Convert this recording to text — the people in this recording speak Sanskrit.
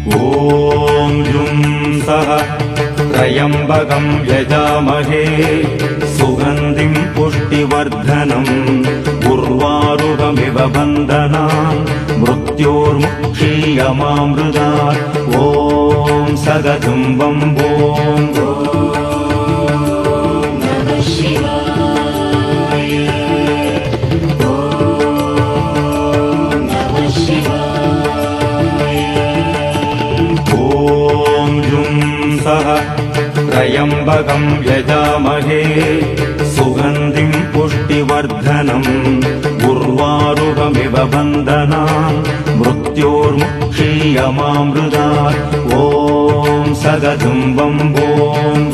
ॐ जुं सः त्र्यम्बकं यजामहे सुगन्धिं पुष्टिवर्धनम् उर्वारुकमिव बन्धनान् मृत्योर्मुक्षीयमामृतात् ॐ सदतं वम्बों त्र्यम्बकं यजामहे सुगन्धिं पुष्टिवर्धनम् उर्वारुकमिव बन्धनान् मृत्योर्मुक्षीयमामृतात् ॐ सदतं वम्बों